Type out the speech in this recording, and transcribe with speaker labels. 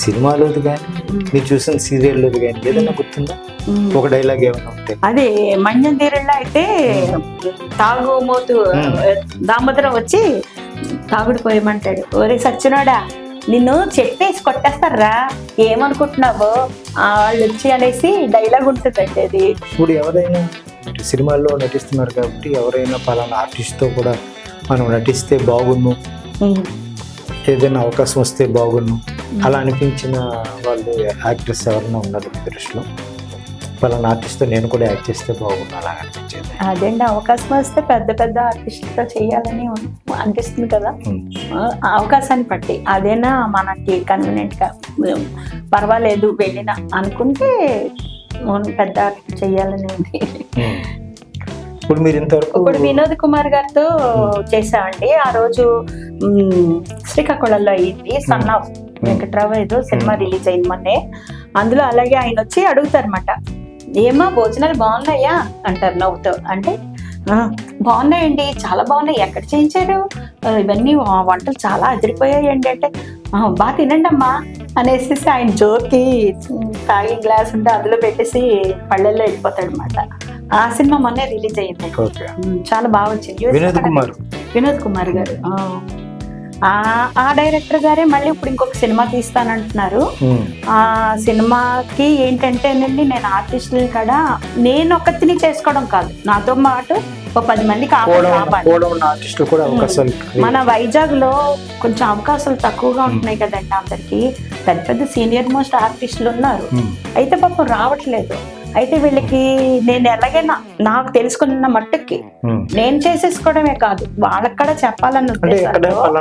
Speaker 1: సినిమాలోది కానీ మీరు చూసిన సీరియల్లోది కానీ ఏదైనా గుర్తుందా? ఒక డైలాగ్ ఏమైనా ఉంటే.
Speaker 2: అదే మన్యం తీరుల్లో అయితే తాగుమోతు దామోదరం వచ్చి తాగుడు పోయమంటాడు. ఒరే సచ్చినోడా, నిన్ను చెప్పేసి కొట్టేస్తారా, ఏమనుకుంటున్నావో వాళ్ళు వచ్చి అనేసి డైలాగ్ ఉంటుందండి అది.
Speaker 1: ఇప్పుడు ఎవరైనా సినిమాల్లో నటిస్తున్నారు కాబట్టి ఎవరైనా పలానా ఆర్టిస్ట్తో కూడా మనం నటిస్తే బాగున్ను, ఏదైనా అవకాశం వస్తే బాగున్ను అలా అనిపించిన వాళ్ళు యాక్టర్స్ ఎవరైనా ఉన్నారు మీ దృష్టిలో? పలానా ఆర్టిస్ట్తో నేను కూడా యాక్ట్ చేస్తే బాగున్ను అలా అనిపించేది.
Speaker 2: అదేండి, అవకాశం వస్తే పెద్ద పెద్ద ఆర్టిస్ట్తో చేయాలని అనిపిస్తుంది కదా, అవకాశాన్ని బట్టి. అదేనా మనకి కన్వీనియంట్గా పర్వాలేదు వెళ్ళిన అనుకుంటే పెద్ద ఆర్టిస్ట్ చేయాలని ఉంది.
Speaker 1: ఇప్పుడు మీరు ఇంతవరకు
Speaker 2: ఇప్పుడు వినోద్ కుమార్ గారితో చేసామండి. ఆ రోజు శ్రీకాకుళంలో అయ్యింది సన్ ఆఫ్ వెంకట్రావు ఏదో సినిమా రిలీజ్ అయింది మొన్నే. అందులో అలాగే ఆయన వచ్చి అడుగుతారన్నమాట, ఏమా భోజనాలు బాగున్నాయా అంటారు నవ్వుతో. అంటే బాగున్నాయండి, చాలా బాగున్నాయి, ఎక్కడ చేయించారు, ఇవన్నీ వంటలు చాలా అదిరిపోయాయండి అంటే, బాగా తినండి అమ్మా అనేసి ఆయన జోకి తాగి గ్లాస్ ఉంటే అందులో పెట్టేసి పళ్ళల్లో వెళ్ళిపోతాడు అనమాట. ఆ సినిమా మొన్నే రిలీజ్ అయ్యింది, చాలా బాగా వచ్చింది. వినోద్ కుమార్ గారు ఆ డైరెక్టర్ గారే మళ్ళీ ఇప్పుడు ఇంకొక సినిమా తీస్తానంటున్నారు. ఆ సినిమాకి ఏంటంటేనండి, నేను ఆర్టిస్టులు కూడా నేను ఒక్కతిని చేసుకోవడం కాదు, నాతో పాటు ఒక 10 మందికి మన వైజాగ్ లో కొంచెం అవకాశాలు తక్కువగా ఉంటున్నాయి కదండి అందరికి. పెద్ద పెద్ద సీనియర్ మోస్ట్ ఆర్టిస్టులు ఉన్నారు, అయితే పాపం రావట్లేదు. అయితే వీళ్ళకి నేను ఎలాగైనా నాకు తెలుసుకున్న మట్టుకి నేను చేసేసుకోవడమే కాదు, వాళ్ళకి కూడా చెప్పాలన్న ఉద్దేశంతో